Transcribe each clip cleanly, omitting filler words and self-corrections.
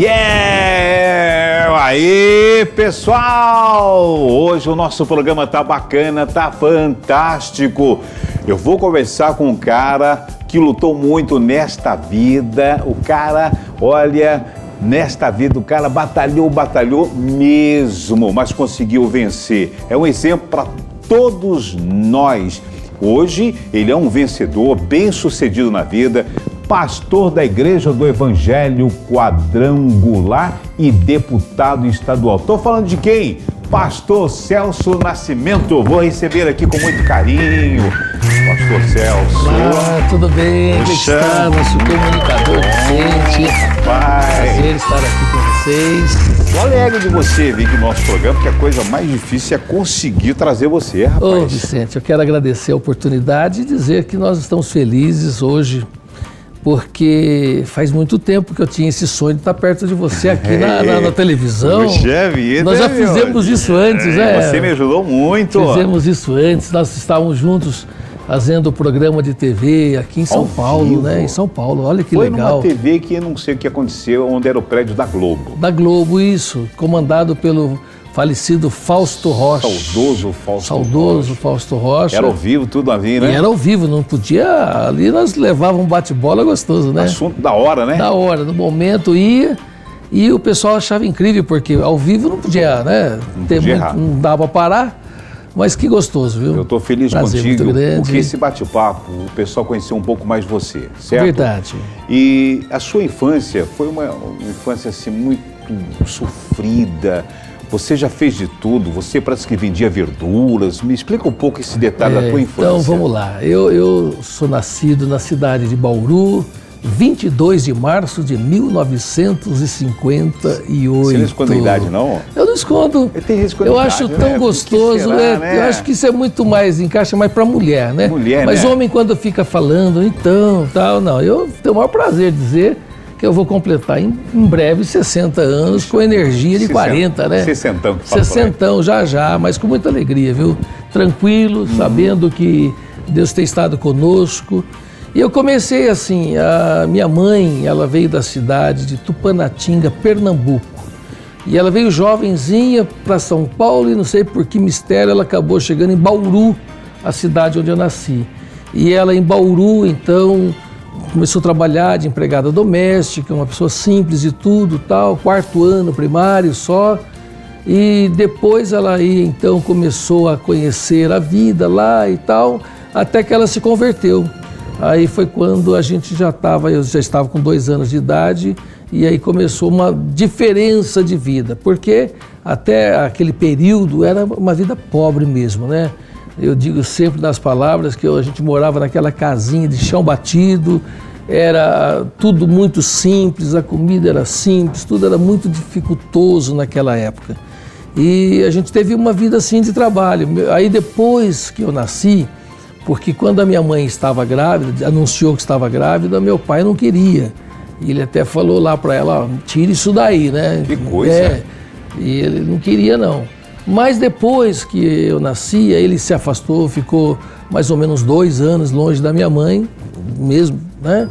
Yeah! Aí, pessoal! Hoje o nosso programa tá bacana, tá fantástico. Eu vou conversar com um cara que lutou muito nesta vida. O cara, olha, nesta vida o cara batalhou mesmo, mas conseguiu vencer. É um exemplo para todos nós. Hoje ele é um vencedor, bem-sucedido na vida, pastor da Igreja do Evangelho Quadrangular e deputado estadual. Estou falando de quem? Pastor Celso Nascimento. Vou receber aqui com muito carinho. Pastor Celso. Olá, tudo bem? Como está? Nosso comunicador Vicente. Prazer estar aqui com vocês. Estou alegre de você vir aqui no nosso programa, porque a coisa mais difícil é conseguir trazer você, rapaz. Ô, Vicente, eu quero agradecer a oportunidade e dizer que nós estamos felizes hoje, porque faz muito tempo que eu tinha esse sonho de estar perto de você aqui na televisão. Puxa vida, nós já fizemos isso antes, né? Você me ajudou muito. Fizemos isso antes, nós estávamos juntos fazendo o programa de TV aqui em São Paulo, né? Em São Paulo, olha que legal. Foi numa TV que eu não sei o que aconteceu, onde era o prédio da Globo. Da Globo, isso, comandado pelo falecido Fausto Rocha. Saudoso Fausto Rocha. Era ao vivo, tudo a vir, né? E era ao vivo, não podia... Ali nós levávamos um bate-bola gostoso, né? Assunto da hora, né? Da hora, no momento ia... E o pessoal achava incrível, porque ao vivo não podia, né? Não dava para parar. Mas que gostoso, viu? Eu estou feliz Prazer, contigo, muito grande. porque esse bate-papo, o pessoal conheceu um pouco mais de você, certo? Verdade. E a sua infância foi uma infância assim muito sofrida. Você já fez de tudo, você parece que vendia verduras. Me explica um pouco esse detalhe da tua infância. Então, vamos lá. Eu sou nascido na cidade de Bauru, 22 de março de 1958. Você não esconde a idade, não? Eu não escondo. Eu acho tão gostoso, né? Eu acho que isso é muito mais, encaixa mais para mulher, né? Mas homem, quando fica falando, então, tal, não. Eu tenho o maior prazer de dizer que eu vou completar em breve 60 anos com energia de 40, né? 60 já, mas com muita alegria, viu? Tranquilo, sabendo que Deus tem estado conosco. E eu comecei assim, a minha mãe, ela veio da cidade de Tupanatinga, Pernambuco. E ela veio jovenzinha para São Paulo e não sei por que mistério ela acabou chegando em Bauru, a cidade onde eu nasci. E ela em Bauru, então, começou a trabalhar de empregada doméstica, uma pessoa simples e tudo, tal, 4º ano primário só. E depois ela aí, então, começou a conhecer a vida lá e tal, até que ela se converteu. Aí foi quando eu já estava com 2 anos de idade e aí começou uma diferença de vida, porque até aquele período era uma vida pobre mesmo, né? Eu digo sempre nas palavras que a gente morava naquela casinha de chão batido, era tudo muito simples, a comida era simples, tudo era muito dificultoso naquela época. E a gente teve uma vida assim de trabalho. Aí depois que eu nasci, porque quando a minha mãe estava grávida, anunciou que estava grávida, meu pai não queria. E ele até falou lá para ela, tira isso daí, né? Que coisa! E ele não queria não. Mas depois que eu nasci, ele se afastou, ficou mais ou menos 2 anos longe da minha mãe, mesmo, né?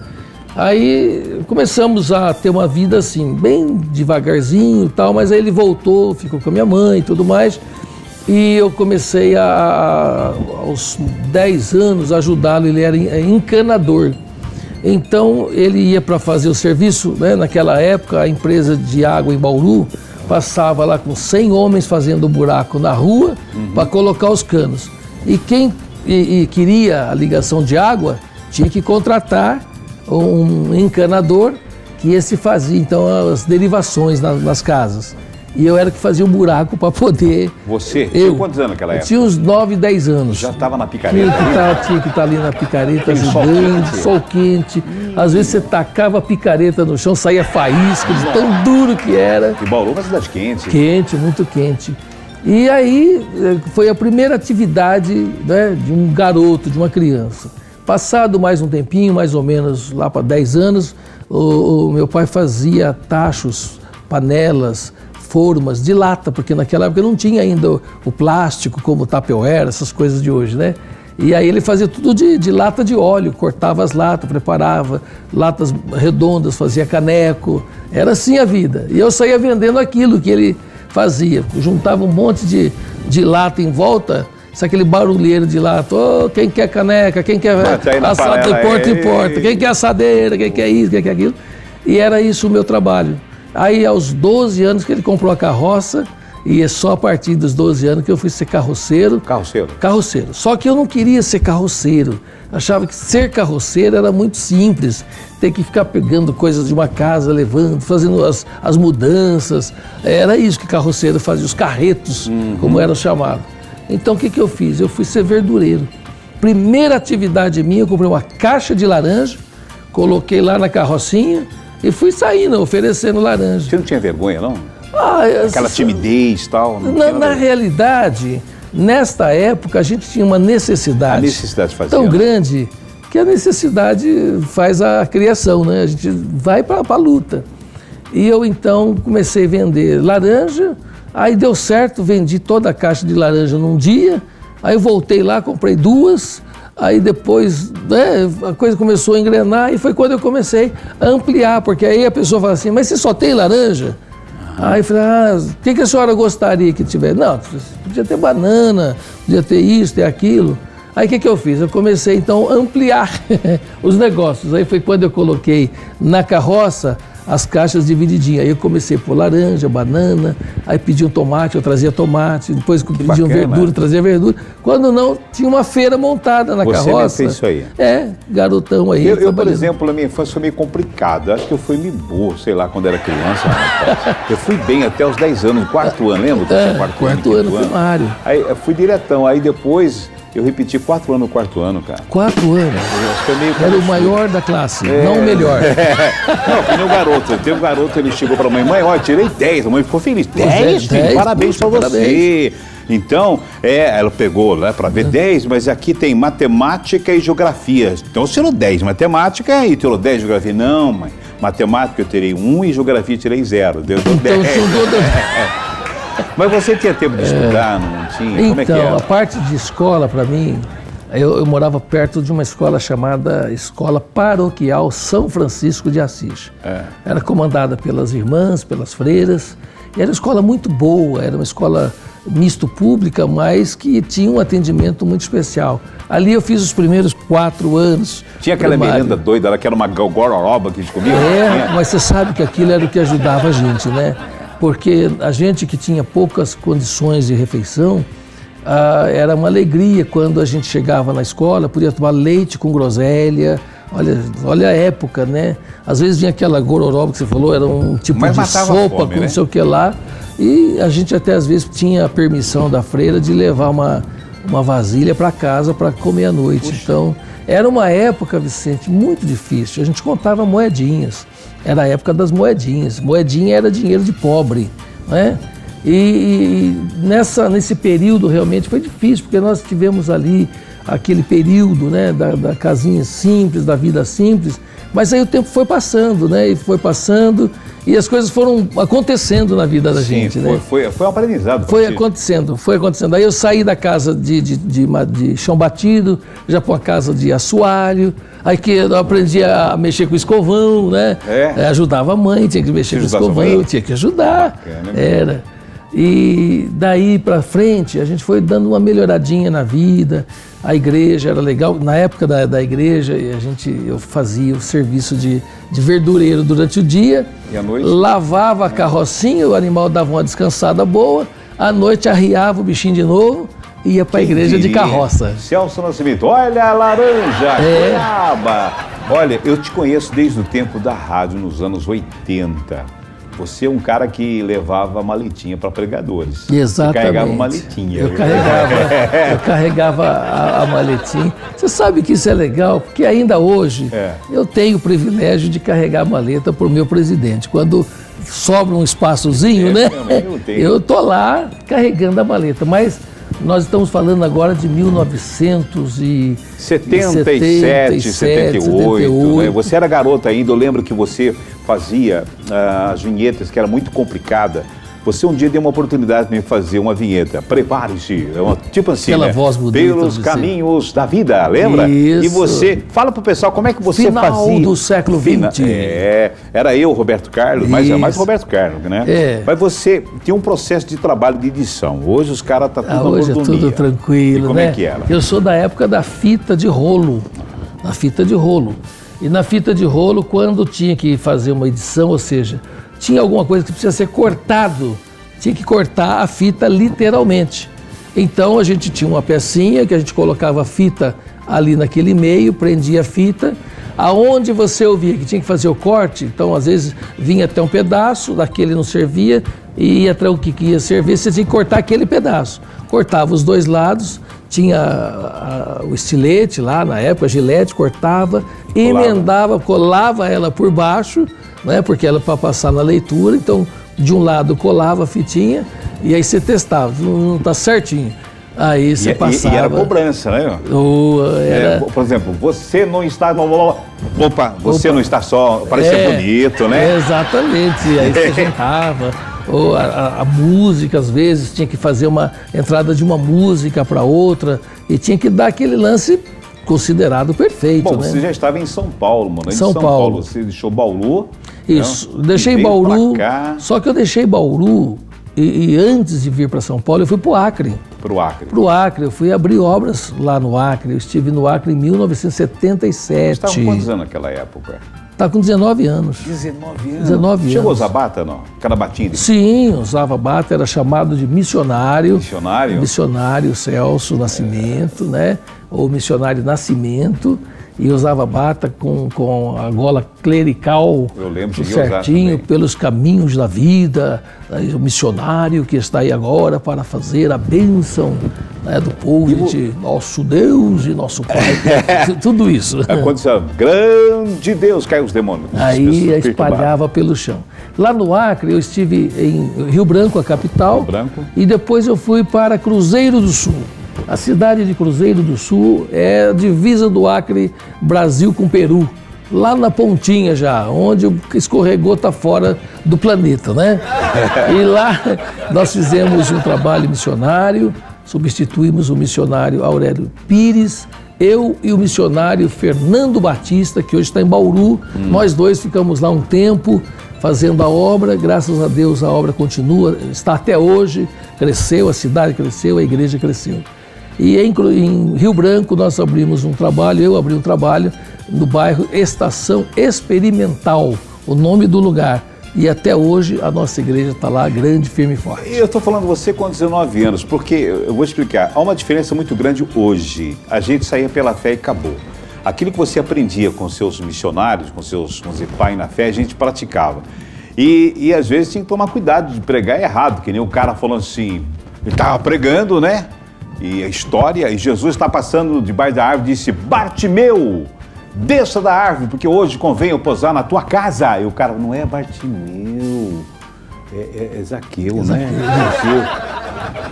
Aí começamos a ter uma vida assim, bem devagarzinho e tal, mas aí ele voltou, ficou com a minha mãe e tudo mais. E eu comecei aos 10 anos, a ajudá-lo, ele era encanador. Então ele ia para fazer o serviço, né? Naquela época a empresa de água em Bauru passava lá com 100 homens fazendo buraco na rua para colocar os canos. E quem queria a ligação de água tinha que contratar um encanador que esse fazia então as derivações nas casas. E eu era que fazia o buraco para poder... Você? Tinha quantos anos naquela época? Eu tinha uns 9, 10 anos. Já estava na picareta? Tinha que estar ali na picareta, ajudando, sol quente. Às vezes você tacava a picareta no chão, saía faísca, de tão duro que era. E Bauru é uma cidade quente. Quente, muito quente. E aí foi a primeira atividade, né, de um garoto, de uma criança. Passado mais um tempinho, mais ou menos lá para 10 anos, o meu pai fazia tachos, panelas, formas de lata, porque naquela época não tinha ainda o plástico como o Tupperware, essas coisas de hoje, né? E aí ele fazia tudo de lata de óleo, cortava as latas, preparava latas redondas, fazia caneco, era assim a vida. E eu saía vendendo aquilo que ele fazia, juntava um monte de lata em volta, aquele barulheiro de lata, quem quer caneca, quem quer assado, importa, quem quer assadeira, quem quer isso, quem quer aquilo. E era isso o meu trabalho. Aí aos 12 anos que ele comprou a carroça, e é só a partir dos 12 anos que eu fui ser carroceiro. Carroceiro. Só que eu não queria ser carroceiro. Achava que ser carroceiro era muito simples. Ter que ficar pegando coisas de uma casa, levando, fazendo as mudanças. Era isso que carroceiro fazia, os carretos, como era chamado. Então o que eu fiz? Eu fui ser verdureiro. Primeira atividade minha, eu comprei uma caixa de laranja, coloquei lá na carrocinha e fui saindo, oferecendo laranja. Você não tinha vergonha, não? Aquela timidez e tal? Na realidade, nesta época, a gente tinha uma necessidade tão grande que a necessidade faz a criação, né? A gente vai para a luta. E eu, então, comecei a vender laranja, aí deu certo, vendi toda a caixa de laranja num dia, aí eu voltei lá, comprei 2, aí depois a coisa começou a engrenar e foi quando eu comecei a ampliar, porque aí a pessoa fala assim, mas você só tem laranja? Aí eu falei, o que a senhora gostaria que tivesse? Não, podia ter banana, podia ter isso, ter aquilo. Aí o que eu fiz? Eu comecei então a ampliar os negócios. Aí foi quando eu coloquei na carroça as caixas divididinhas. Aí eu comecei por laranja, banana, aí pediam tomate, eu trazia tomate, depois pediam verdura, trazia verdura. Quando não, tinha uma feira montada na carroça. Você fez isso aí? Garotão aí. Eu, por exemplo, na minha infância foi meio complicado. Acho que eu fui meio burro, sei lá, quando era criança. Eu fui bem até os 10 anos, 4º ano, lembra? Quarto ano, primário. Aí eu fui diretão, aí depois... Eu repeti 4 anos no 4º ano, cara. 4 anos? Era o maior da classe, não o melhor. Não, foi meu garoto. Teve um garoto, ele chegou pra mãe, eu tirei 10. A mãe ficou feliz. 10, filho, parabéns pra você. Parabéns. Então, ela pegou lá pra ver 10, mas aqui tem matemática e geografia. Então, você tirou 10 matemática e tirou 10 geografia. Não, mãe, matemática eu tirei 1 e geografia eu tirei 0. Deu 10. Mas você tinha tempo de estudar, não tinha? Como é que era? Então, a parte de escola, para mim, eu morava perto de uma escola chamada Escola Paroquial São Francisco de Assis. Era comandada pelas irmãs, pelas freiras, e era uma escola muito boa, era uma escola misto pública, mas que tinha um atendimento muito especial. Ali eu fiz os primeiros 4 anos. Tinha aquela merenda doida, ela que era uma gororoba que a gente comia? Mas você sabe que aquilo era o que ajudava a gente, né? Porque a gente que tinha poucas condições de refeição, era uma alegria quando a gente chegava na escola, podia tomar leite com groselha, olha a época, né? Às vezes vinha aquela gororoba que você falou, era um tipo de sopa com não sei o que lá, e a gente até às vezes tinha a permissão da freira de levar uma vasilha para casa para comer à noite. Puxa. Então, era uma época, Vicente, muito difícil, a gente contava moedinhas. Era a época das moedinhas. Moedinha era dinheiro de pobre, né? E nesse período realmente foi difícil, porque nós tivemos ali aquele período, né, da casinha simples, da vida simples, mas aí o tempo foi passando, né? E foi passando e as coisas foram acontecendo na vida da gente, né? Foi um aprendizado. Foi acontecendo. Aí eu saí da casa de chão batido, já para uma casa de assoalho. Aí que eu aprendi a mexer com escovão, né? Ajudava a mãe, tinha que mexer com escovão, tinha que ajudar. Bacana, era. E daí para frente a gente foi dando uma melhoradinha na vida. A igreja era legal. Na época da igreja eu fazia o serviço de verdureiro durante o dia. E à noite? Lavava a carrocinha, o animal dava uma descansada boa. À noite arriava o bichinho de novo. Ia para a igreja de carroça. Celso Nascimento, olha a laranja, Cuiabá. Olha, eu te conheço desde o tempo da rádio, nos anos 80. Você é um cara que levava maletinha para pregadores. Exatamente. Você carregava maletinha. Eu carregava a maletinha. Você sabe que isso é legal, porque ainda hoje eu tenho o privilégio de carregar a maleta para o meu presidente. Quando sobra um espaçozinho, né? Eu tô lá carregando a maleta, mas nós estamos falando agora de 1977, 78. Né? Você era garota ainda, eu lembro que você fazia as vinhetas, que era muito complicada, Você um dia deu uma oportunidade de me fazer uma vinheta. Prepare-se. Tipo assim, aquela voz bonita. Pelos caminhos da vida, lembra? Isso. E você, fala pro pessoal como é que você Final fazia. do século XX. Era eu, Roberto Carlos, mas é mais Roberto Carlos, né? É. Mas você tinha um processo de trabalho de edição. Hoje os caras tá tudo na hoje mordomia. é tudo tranquilo, e como né? é que era? Eu sou da época da fita de rolo. Na fita de rolo. E na fita de rolo, quando tinha que fazer uma edição, ou seja, tinha alguma coisa que precisa ser cortado, tinha que cortar a fita literalmente. Então a gente tinha uma pecinha que a gente colocava a fita ali naquele meio, prendia a fita, aonde você ouvia que tinha que fazer o corte, então às vezes vinha até um pedaço, daquele não servia, e ia até o que ia servir, você tinha que cortar aquele pedaço. Cortava os dois lados, tinha o estilete lá, na época, a gilete, cortava, emendava, colava ela por baixo, né, porque ela para passar na leitura, então de um lado colava a fitinha e aí você testava, não está certinho. Aí você passava. E era cobrança, né? Por exemplo, você não está. Você não está só. Parecia bonito, né? Exatamente. Aí você juntava. Ou a música, às vezes, tinha que fazer uma entrada de uma música para outra e tinha que dar aquele lance considerado perfeito. Bom, né? Você já estava em São Paulo, mano. São Paulo. Você deixou Bauru. Isso, né? Deixei Bauru. Só que eu deixei Bauru e antes de vir para São Paulo, eu fui para o Acre. Para o Acre? Para o Acre. Eu fui abrir obras lá no Acre. Eu estive no Acre em 1977. Você estava com quantos anos naquela época? Estava com 19 anos. 19 anos? 19 anos. Chegou a usar bata, não? Cada batinha? Sim, usava bata, era chamado de missionário. Missionário? Missionário Celso Nascimento, né? Ou missionário Nascimento. E usava bata com a gola clerical. Eu lembro de certinho, pelos caminhos da vida. O missionário que está aí agora para fazer a bênção, né, do povo de nosso Deus e nosso Pai. Tudo isso. Aconteceu, grande Deus, caiu os demônios. Aí espalhava pelo chão. Lá no Acre, eu estive em Rio Branco, a capital. Rio Branco. E depois eu fui para Cruzeiro do Sul. A cidade de Cruzeiro do Sul é a divisa do Acre, Brasil com Peru. Lá na pontinha já, onde o escorregou está fora do planeta, né? E lá nós fizemos um trabalho missionário, substituímos o missionário Aurélio Pires, eu e o missionário Fernando Batista, que hoje está em Bauru. Nós dois ficamos lá um tempo fazendo a obra, graças a Deus a obra continua, está até hoje, cresceu, a cidade cresceu, a igreja cresceu. E em Rio Branco nós abrimos um trabalho, eu abri um trabalho no bairro Estação Experimental, o nome do lugar. E até hoje a nossa igreja está lá, grande, firme e forte. Eu estou falando você com 19 anos, porque eu vou explicar, há uma diferença muito grande hoje. A gente saía pela fé e acabou. Aquilo que você aprendia com seus missionários, com seus pai na fé, a gente praticava. E às vezes tinha que tomar cuidado de pregar errado, que nem o cara falando assim, ele estava pregando, né? E a história, e Jesus está passando debaixo da árvore e disse, Bartimeu, desça da árvore, porque hoje convém eu posar na tua casa. E o cara, não é Bartimeu, é Zaqueu, né? Zaqueu.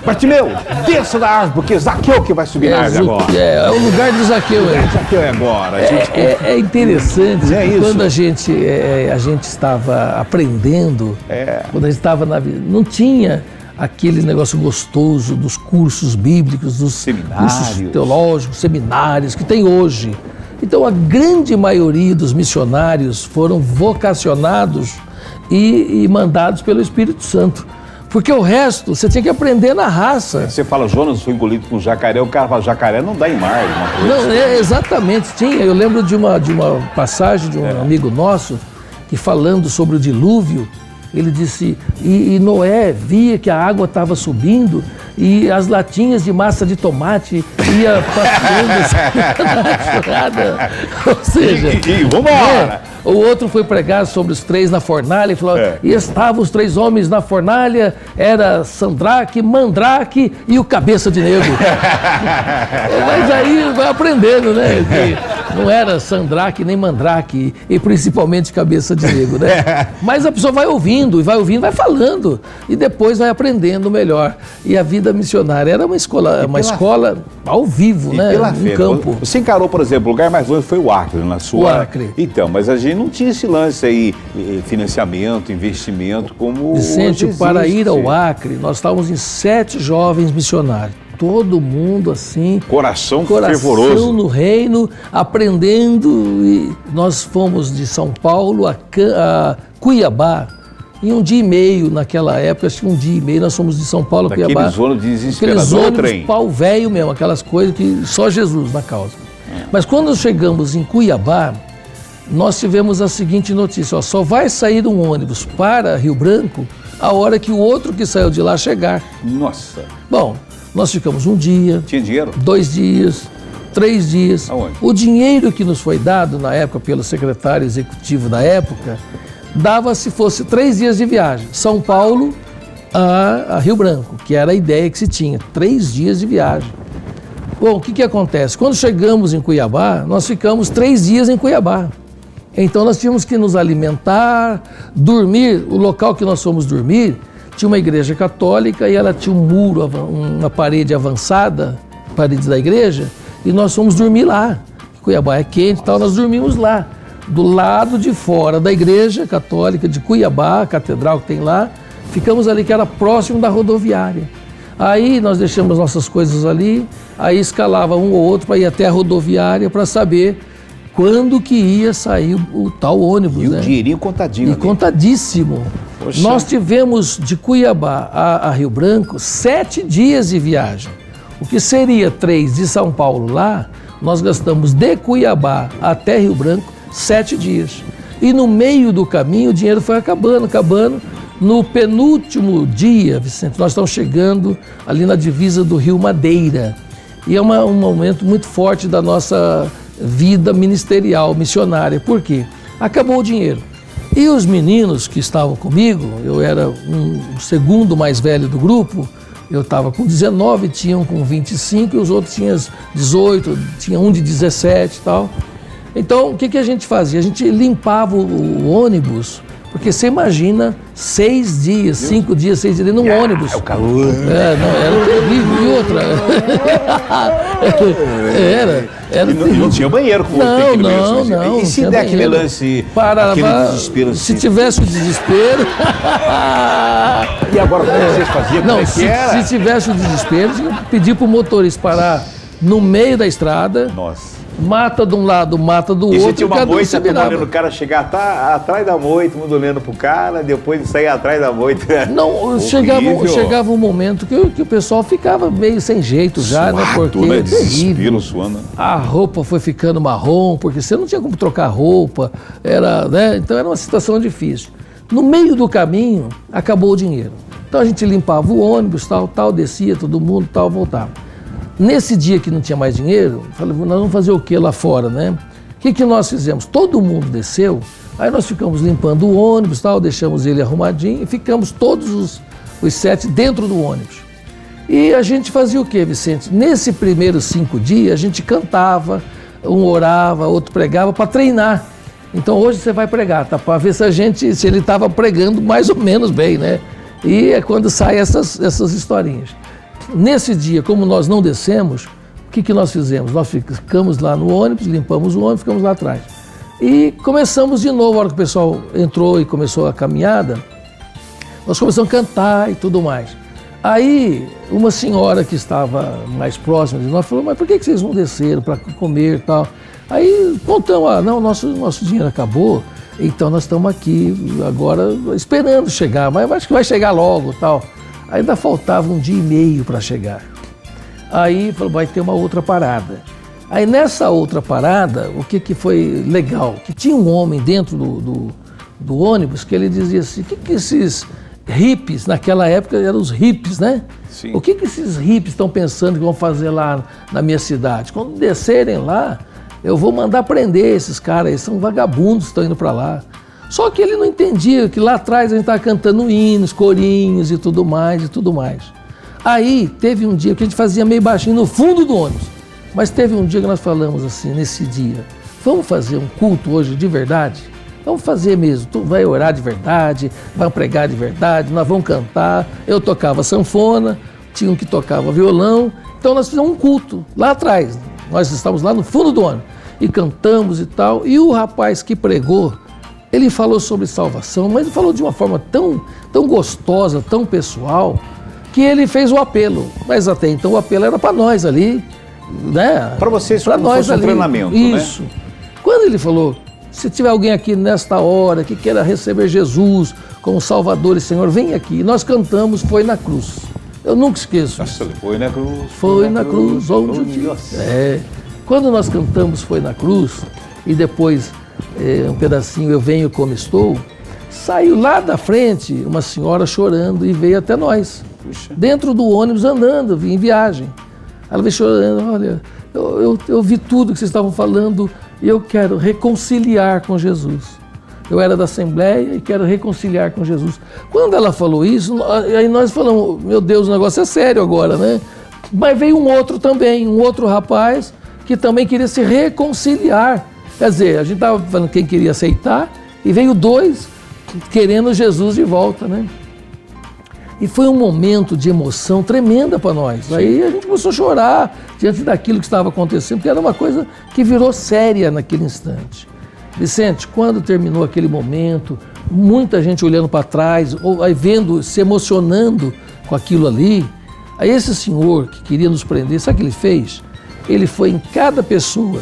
Bartimeu, desça da árvore, porque é Zaqueu que vai subir na árvore agora. É o lugar de Zaqueu. Zaqueu é agora. É interessante, quando a gente estava aprendendo, quando a gente estava na vida, não tinha aquele negócio gostoso dos cursos bíblicos, dos cursos teológicos, seminários que tem hoje. Então a grande maioria dos missionários foram vocacionados e mandados pelo Espírito Santo. Porque o resto você tinha que aprender na raça. Você fala, Jonas foi engolido com jacaré, o cara fala, jacaré não dá em mar. Não, exatamente, tinha. Eu lembro de uma passagem de um amigo nosso que falando sobre o dilúvio, ele disse, e Noé via que a água estava subindo e as latinhas de massa de tomate ia passando na estrada. Ou seja, vambora! O outro foi pregar sobre os três na fornalha e falou, e estavam os três homens na fornalha, era Sandraque, Mandrake e o Cabeça de Negro. Mas aí vai aprendendo, né? Que não era Sandraque nem Mandrake, e principalmente Cabeça de Negro, né? Mas a pessoa vai ouvindo, vai falando, e depois vai aprendendo melhor. E a vida missionária era uma escola ao vivo, né? Pela no campo. Você encarou, por exemplo, o lugar mais longe foi o Acre, na sua... O Acre. Então, mas a gente não tinha esse lance aí, financiamento, investimento, como Vicente, para ir ao Acre, nós estávamos em 7 jovens missionários. Todo mundo assim... Coração fervoroso. No reino, aprendendo. E nós fomos de São Paulo a Cuiabá. Em 1 dia e meio, naquela época, acho que 1 dia e meio, nós fomos de São Paulo a Cuiabá. Aqueles ônibus desesperador, aqueles ônibus pau velho mesmo, aquelas coisas que só Jesus na causa. Mas quando chegamos em Cuiabá, nós tivemos a seguinte notícia, ó, só vai sair um ônibus para Rio Branco a hora que o outro que saiu de lá chegar. Nossa! Bom, nós ficamos 1 dia... Tinha dinheiro? 2 dias, 3 dias. Aonde? O dinheiro que nos foi dado na época pelo secretário executivo da época dava se fosse 3 dias de viagem. São Paulo a Rio Branco, que era a ideia que se tinha. 3 dias de viagem. Bom, o que acontece? Quando chegamos em Cuiabá, nós ficamos 3 dias em Cuiabá. Então nós tínhamos que nos alimentar, dormir. O local que nós fomos dormir tinha uma igreja católica e ela tinha um muro, uma parede avançada, parede da igreja, e nós fomos dormir lá. Cuiabá é quente e tal, nós dormimos lá. Do lado de fora da igreja católica de Cuiabá, a catedral que tem lá, ficamos ali que era próximo da rodoviária. Aí nós deixamos nossas coisas ali, aí escalava um ou outro para ir até a rodoviária para saber quando que ia sair o tal ônibus. E o dinheirinho contadinho. E contadíssimo. Poxa. Nós tivemos de Cuiabá a Rio Branco 7 dias de viagem. O que seria 3 de São Paulo lá, nós gastamos de Cuiabá até Rio Branco 7 dias. E no meio do caminho o dinheiro foi acabando. No penúltimo dia, Vicente, nós estamos chegando ali na divisa do Rio Madeira. E é um momento muito forte da nossa vida ministerial, missionária. Por quê? Acabou o dinheiro. E os meninos que estavam comigo, eu era o segundo mais velho do grupo, eu estava com 19, tinham com 25 e os outros tinham 18, tinha um de 17 e tal. Então, o que a gente fazia? A gente limpava o ônibus, porque você imagina 6 dias, 5 dias, 6 dias num ônibus. É o calor. Era terrível. E outra. E não tinha banheiro como tem que não. E se der aquele lance, aquele desespero assim? Se tivesse o desespero... E agora como vocês faziam? Não, se tivesse o desespero, tinha que pedir para o motorista parar no meio da estrada. Nossa. Mata de um lado, mata do outro. E tinha uma moita olhando o cara chegar atrás da moita, todo mundo olhando pro cara, depois de sair atrás da moita. Não, chegava um momento que o pessoal ficava meio sem jeito já, suado, né? Porque né? Desespero, suando. A roupa foi ficando marrom, porque você não tinha como trocar roupa, né? Então era uma situação difícil. No meio do caminho, acabou o dinheiro. Então a gente limpava o ônibus, tal, descia todo mundo, voltava. Nesse dia que não tinha mais dinheiro, falei, nós vamos fazer o que lá fora, né? O que nós fizemos? Todo mundo desceu, aí nós ficamos limpando o ônibus, deixamos ele arrumadinho e ficamos todos os 7 dentro do ônibus. E a gente fazia o que, Vicente? Nesse primeiros 5 dias, a gente cantava, um orava, outro pregava para treinar. Então hoje você vai pregar, tá? Para ver se ele estava pregando mais ou menos bem, né? E é quando saem essas historinhas. Nesse dia, como nós não descemos, o que nós fizemos? Nós ficamos lá no ônibus, limpamos o ônibus, ficamos lá atrás. E começamos de novo, a hora que o pessoal entrou e começou a caminhada, nós começamos a cantar e tudo mais. Aí, uma senhora que estava mais próxima de nós falou, mas por que vocês não desceram para comer e tal? Aí contamos, não, nosso dinheiro acabou, então nós estamos aqui agora esperando chegar, mas acho que vai chegar logo e tal. Ainda faltava 1 dia e meio para chegar. Aí falou, vai ter uma outra parada. Aí nessa outra parada, o que foi legal? Que tinha um homem dentro do ônibus que ele dizia assim, o que esses hippies, naquela época eram os hippies, né? Sim. O que esses hippies estão pensando que vão fazer lá na minha cidade? Quando descerem lá, eu vou mandar prender esses caras, eles são vagabundos que estão indo para lá. Só que ele não entendia que lá atrás a gente estava cantando hinos, corinhos e tudo mais. Aí teve um dia que a gente fazia meio baixinho no fundo do ônibus, mas teve um dia que nós falamos assim, nesse dia, vamos fazer um culto hoje de verdade? Vamos fazer mesmo, tu vai orar de verdade, vai pregar de verdade, nós vamos cantar. Eu tocava sanfona, tinha um que tocava violão, então nós fizemos um culto lá atrás, nós estávamos lá no fundo do ônibus e cantamos e tal, e o rapaz que pregou ele falou sobre salvação, mas ele falou de uma forma tão gostosa, tão pessoal, que ele fez o apelo. Mas até então o apelo era para nós ali, né? Para vocês, para nós fosse um treinamento, isso. Né? Quando ele falou, se tiver alguém aqui nesta hora que queira receber Jesus como Salvador e Senhor, vem aqui. E nós cantamos Foi na Cruz. Eu nunca esqueço. Nossa, foi na cruz. Foi na cruz, onde eu te... Quando nós cantamos Foi na Cruz, e depois um pedacinho Eu Venho Como Estou, saiu lá da frente uma senhora chorando e veio até nós. Puxa. Dentro do ônibus andando, em viagem. Ela veio chorando, olha, eu vi tudo que vocês estavam falando e eu quero reconciliar com Jesus. Eu era da Assembleia e quero reconciliar com Jesus. Quando ela falou isso, aí nós falamos, meu Deus, o negócio é sério agora, né? Mas veio um outro também, um outro rapaz que também queria se reconciliar. Quer dizer, a gente estava falando quem queria aceitar e veio dois querendo Jesus de volta, né? E foi um momento de emoção tremenda para nós. Sim. Aí a gente começou a chorar diante daquilo que estava acontecendo, porque era uma coisa que virou séria naquele instante. Vicente, quando terminou aquele momento, muita gente olhando para trás, ou aí vendo, se emocionando com aquilo ali, aí esse senhor que queria nos prender, sabe o que ele fez? Ele foi em cada pessoa,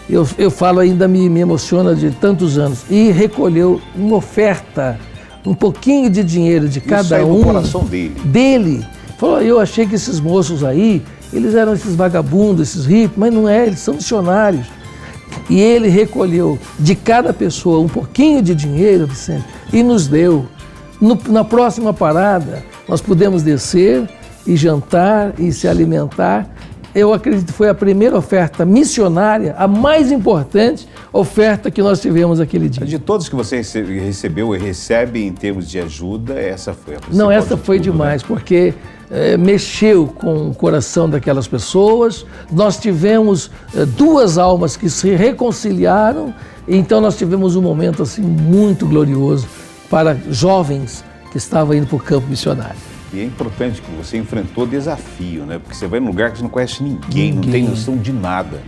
eu falo ainda, me emociona de tantos anos, e recolheu uma oferta, um pouquinho de dinheiro de cada um. Isso aí no coração dele. Falou, eu achei que esses moços aí, eles eram esses vagabundos, esses ricos, mas não é, eles são missionários. E ele recolheu de cada pessoa um pouquinho de dinheiro, Vicente, e nos deu. Na próxima parada, nós pudemos descer e jantar e se alimentar. Eu acredito que foi a primeira oferta missionária, a mais importante oferta que nós tivemos aquele dia. De todos que você recebeu e recebe em termos de ajuda, essa foi a principal. Não, essa foi demais, né? Porque mexeu com o coração daquelas pessoas. Nós tivemos duas almas que se reconciliaram, então nós tivemos um momento assim muito glorioso para jovens que estavam indo para o campo missionário. E é importante que você enfrentou desafio, né? Porque você vai num lugar que você não conhece ninguém, não tem noção de nada.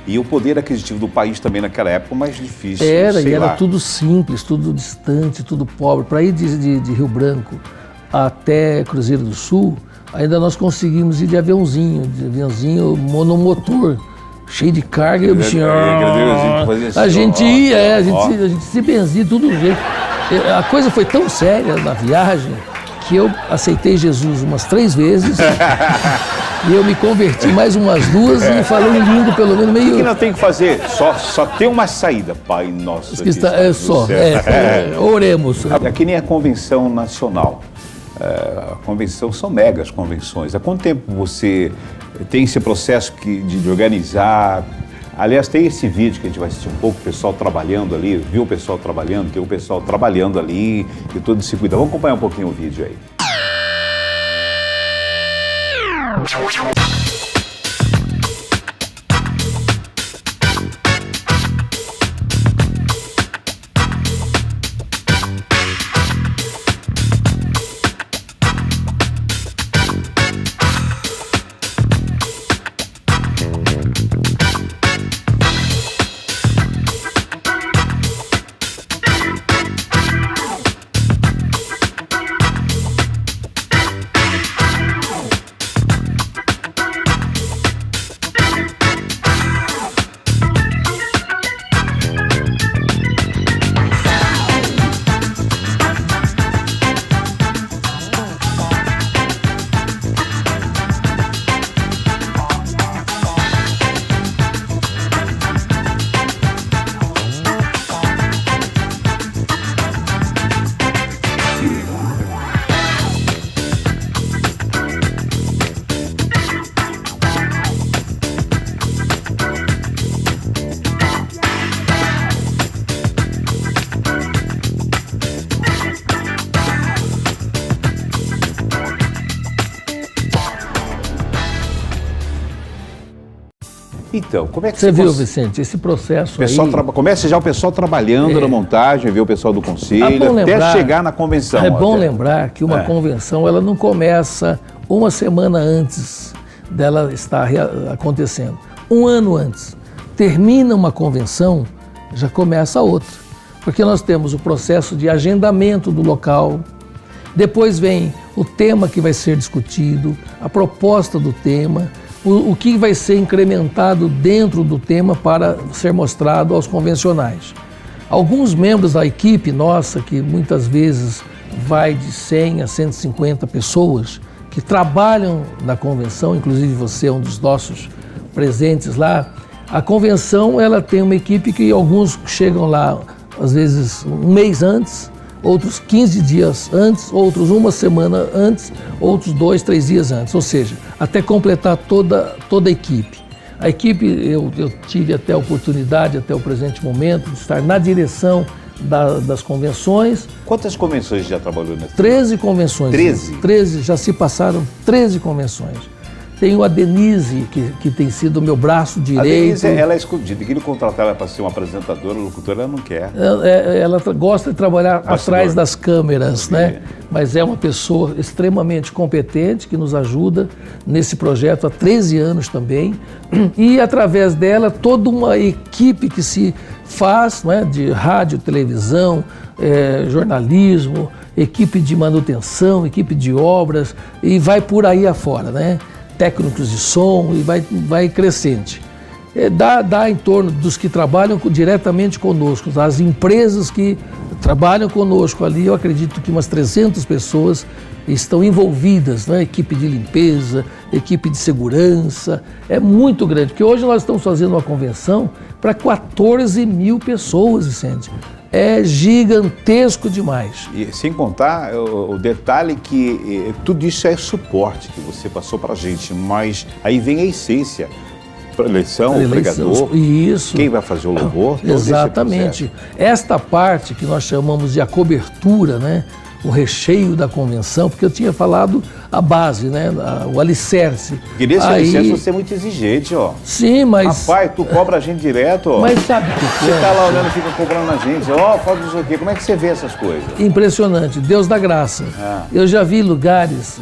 E o poder aquisitivo do país também naquela época mais difícil. Era tudo simples, tudo distante, tudo pobre. Para ir de Rio Branco até Cruzeiro do Sul, ainda nós conseguimos ir de aviãozinho monomotor, cheio de carga, e o bichinho... A gente ia, a gente se benzia, tudo do jeito. A coisa foi tão séria na viagem que eu aceitei Jesus umas 3 vezes e eu me converti mais umas 2 e falei em língua pelo menos meio... O que nós temos que fazer? Só tem uma saída, Pai Nosso. Oremos. É que nem a Convenção Nacional. A convenção são megas convenções. Há quanto tempo você tem esse processo de organizar? Aliás, tem esse vídeo que a gente vai assistir um pouco, o pessoal trabalhando ali, viu o pessoal trabalhando, tem o pessoal trabalhando ali e todo se cuida. Vamos acompanhar um pouquinho o vídeo aí. Então, como é que você viu, Vicente, esse processo pessoal aí... Começa já o pessoal trabalhando na montagem, vê o pessoal do conselho, até chegar na convenção. É bom lembrar que uma convenção, ela não começa uma semana antes dela estar acontecendo. Um ano antes. Termina uma convenção, já começa outra. porque nós temos o processo de agendamento do local, depois vem o tema que vai ser discutido, a proposta do tema, o que vai ser incrementado dentro do tema para ser mostrado aos convencionais. Alguns membros da equipe nossa, que muitas vezes vai de 100 a 150 pessoas, que trabalham na convenção, inclusive você é um dos nossos presentes lá. A convenção, ela tem uma equipe que alguns chegam lá, às vezes, um mês antes, outros 15 dias antes, outros uma semana antes, outros 2, 3 dias antes, ou seja, até completar toda a equipe. A equipe, eu tive até a oportunidade, até o presente momento, de estar na direção das convenções. Quantas convenções já trabalhou nessa? 13 convenções. 13? 13, já se passaram 13 convenções. Tenho a Denise, que tem sido o meu braço direito. A Denise, ela é escondida. Queria contratar ela para ser uma apresentadora, locutora, ela não quer. Ela gosta de trabalhar atrás das câmeras, né? Mas é uma pessoa extremamente competente, que nos ajuda nesse projeto há 13 anos também. E, através dela, toda uma equipe que se faz, né, de rádio, televisão, jornalismo, equipe de manutenção, equipe de obras, e vai por aí afora, né? Técnicos de som, e vai crescente. Dá em torno dos que trabalham diretamente conosco, as empresas que trabalham conosco ali, eu acredito que umas 300 pessoas estão envolvidas, né? Equipe de limpeza, equipe de segurança, é muito grande, porque hoje nós estamos fazendo uma convenção para 14 mil pessoas, Vicente. É gigantesco demais. E sem contar o detalhe que tudo isso é suporte que você passou para a gente, mas aí vem a essência. Eleição, o pregador, isso. Quem vai fazer o louvor. Exatamente. Esta parte que nós chamamos de a cobertura, né? O recheio da convenção, porque eu tinha falado a base, né? O alicerce. Queria ser alicerce, você é muito exigente, ó. Sim, mas... Rapaz, tu cobra a gente direto, ó. Mas sabe o que você tá lá olhando e fica cobrando a gente, ó, faz isso aqui. Como é que você vê essas coisas? Impressionante, Deus dá graça. Eu já vi lugares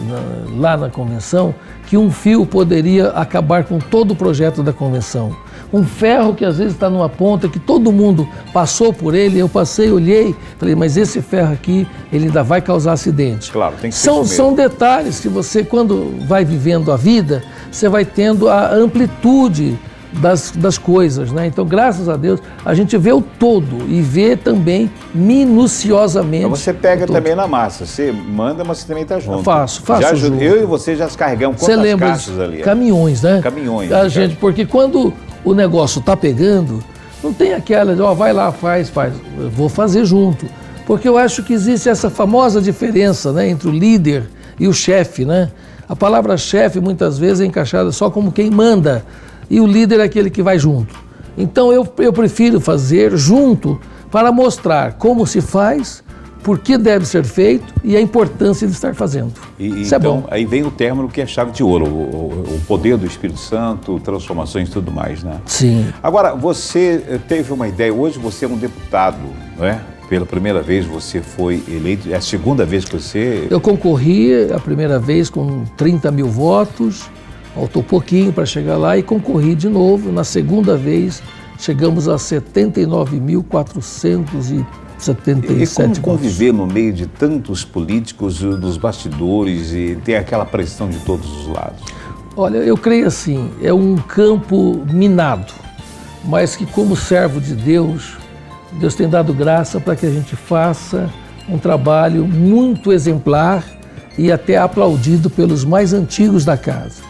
lá na convenção que um fio poderia acabar com todo o projeto da convenção. Um ferro que às vezes está numa ponta que todo mundo passou por ele, eu passei, olhei, falei, mas esse ferro aqui, ele ainda vai causar acidente. Claro, tem que ser isso mesmo. São detalhes que você, quando vai vivendo a vida, você vai tendo a amplitude das coisas, né? Então, graças a Deus, a gente vê o todo e vê também minuciosamente. Então você pega também na massa, você manda, mas você também está junto. Faço junto. Eu e você já descarregamos quantas caixas ali? Caminhões, né? Caminhões. Gente, porque quando o negócio está pegando, não tem aquela, vai lá, faz, eu vou fazer junto. Porque eu acho que existe essa famosa diferença, né, entre o líder e o chefe, né? A palavra chefe muitas vezes é encaixada só como quem manda, e o líder é aquele que vai junto. Então eu prefiro fazer junto para mostrar como se faz, por que deve ser feito e a importância de estar fazendo. Isso então, é bom. Aí vem o término que é chave de ouro, o poder do Espírito Santo, transformações e tudo mais, né? Sim. Agora, você teve uma ideia, hoje você é um deputado, não é? Pela primeira vez você foi eleito, é a segunda vez que você... Eu concorri a primeira vez com 30 mil votos, faltou pouquinho para chegar lá e concorri de novo. Na segunda vez chegamos a 79.477 E como conviver no meio de tantos políticos, dos bastidores, e ter aquela pressão de todos os lados? Olha, eu creio assim, é um campo minado, mas que como servo de Deus, Deus tem dado graça para que a gente faça um trabalho muito exemplar e até aplaudido pelos mais antigos da casa.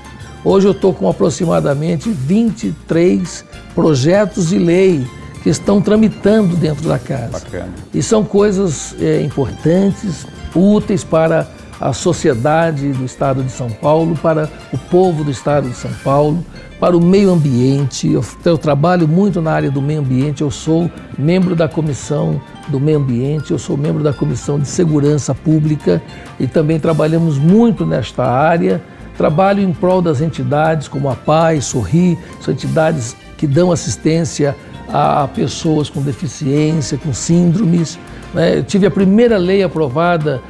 Hoje eu estou com aproximadamente 23 projetos de lei que estão tramitando dentro da casa. Bacana. E são coisas importantes, úteis para a sociedade do Estado de São Paulo, para o povo do Estado de São Paulo, para o meio ambiente. Eu trabalho muito na área do meio ambiente, eu sou membro da Comissão do Meio Ambiente, eu sou membro da Comissão de Segurança Pública e também trabalhamos muito nesta área. Trabalho em prol das entidades como a Paz, Sorri, são entidades que dão assistência a pessoas com deficiência, com síndromes. Eu tive a primeira lei aprovada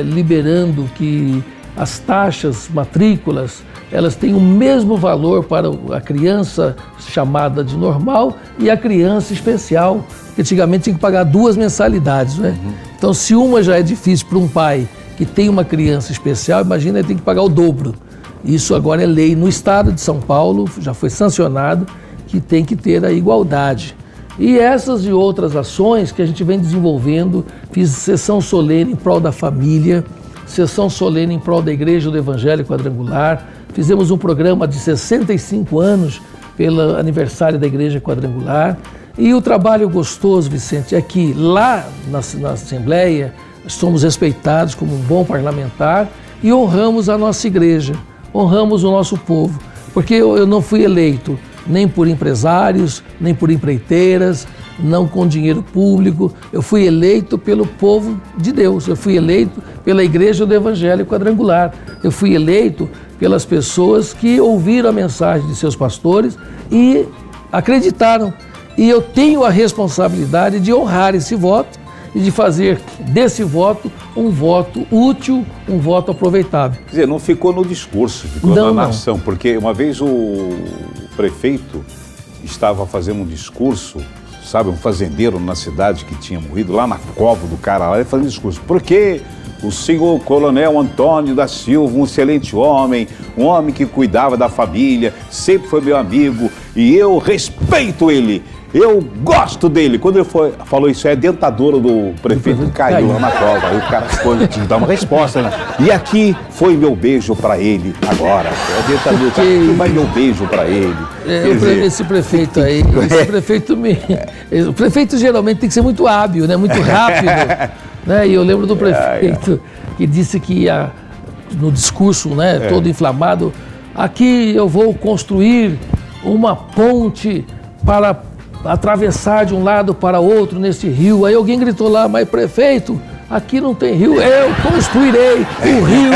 liberando que as taxas, matrículas, elas têm o mesmo valor para a criança chamada de normal e a criança especial, que antigamente tinha que pagar 2 mensalidades, né? Então, se uma já é difícil para um pai que tem uma criança especial, imagina, ele tem que pagar o dobro. Isso agora é lei no estado de São Paulo, já foi sancionado, que tem que ter a igualdade. E essas e outras ações que a gente vem desenvolvendo, fiz sessão solene em prol da família, sessão solene em prol da Igreja do Evangelho Quadrangular, fizemos um programa de 65 anos pelo aniversário da Igreja Quadrangular. E o trabalho gostoso, Vicente, é que lá na Assembleia somos respeitados como um bom parlamentar e honramos a nossa igreja, honramos o nosso povo, porque eu não fui eleito nem por empresários, nem por empreiteiras, não com dinheiro público, eu fui eleito pelo povo de Deus, eu fui eleito pela Igreja do Evangelho Quadrangular, eu fui eleito pelas pessoas que ouviram a mensagem de seus pastores e acreditaram. E eu tenho a responsabilidade de honrar esse voto e de fazer desse voto um voto útil, um voto aproveitável. Quer dizer, não ficou no discurso, ficou na ação, porque uma vez o prefeito estava fazendo um discurso, sabe, um fazendeiro na cidade que tinha morrido, lá na cova do cara lá, ele fazendo um discurso. Por quê? O senhor Coronel Antônio da Silva, um excelente homem, um homem que cuidava da família, sempre foi meu amigo e eu respeito ele. Eu gosto dele. Quando ele falou isso, a dentadura do prefeito caiu lá na cova. Aí o cara tinha que dar uma resposta, né? E aqui foi meu beijo para ele agora. A dentadura, aqui vai meu beijo para ele. Esse prefeito aí, o prefeito geralmente tem que ser muito hábil, né? Muito rápido. Né? E eu lembro do prefeito que disse que no discurso, né, todo inflamado, aqui eu vou construir uma ponte para atravessar de um lado para outro nesse rio. Aí alguém gritou lá, mas prefeito, aqui não tem rio, eu construirei o rio.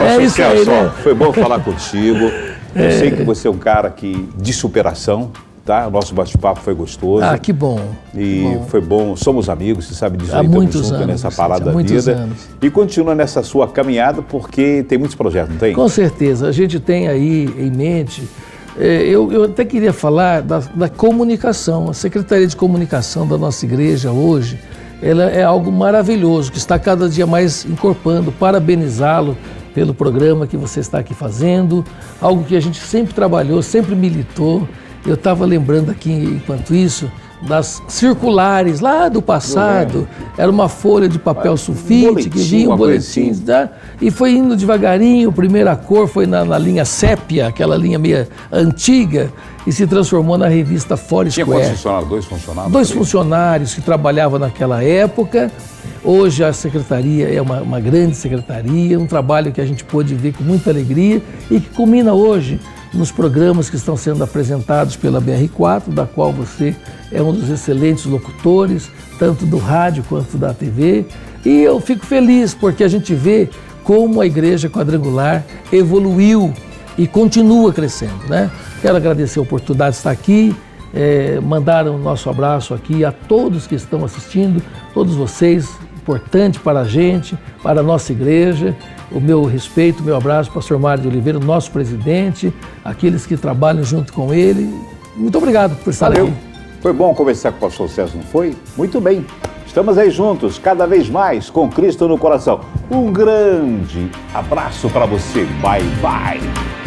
É isso aí, né? Foi bom falar contigo. Eu sei que você é um cara de superação, tá? O nosso bate-papo foi gostoso. Ah, que bom. Foi bom. Somos amigos, você sabe disso. Há muitos anos, nessa parada da vida. Anos. E continua nessa sua caminhada, porque tem muitos projetos, não tem? Com certeza. A gente tem aí em mente. Eu até queria falar da comunicação. A Secretaria de Comunicação da nossa igreja hoje, ela é algo maravilhoso, que está cada dia mais incorporando. Parabenizá-lo pelo programa que você está aqui fazendo, algo que a gente sempre trabalhou, sempre militou. Eu estava lembrando aqui, enquanto isso, das circulares lá do passado. Era uma folha de papel sulfite que vinha um boletim, tá? E foi indo devagarinho. A primeira cor foi na linha sépia, aquela linha meio antiga, e se transformou na revista Foursquare. Tinha quantos funcionários? 2 funcionários? 2 funcionários que trabalhavam naquela época. Hoje a secretaria é uma grande secretaria, um trabalho que a gente pôde ver com muita alegria e que culmina hoje nos programas que estão sendo apresentados pela BR4, da qual você é um dos excelentes locutores, tanto do rádio quanto da TV. E eu fico feliz porque a gente vê como a Igreja Quadrangular evoluiu e continua crescendo, né? Quero agradecer a oportunidade de estar aqui, mandar o nosso abraço aqui a todos que estão assistindo, todos vocês, importante para a gente, para a nossa igreja. O meu respeito, o meu abraço, pastor Mário de Oliveira, nosso presidente, aqueles que trabalham junto com ele. Muito obrigado por estar aqui. Foi bom conversar com o pastor César, não foi? Muito bem. Estamos aí juntos, cada vez mais, com Cristo no coração. Um grande abraço para você. Bye, bye.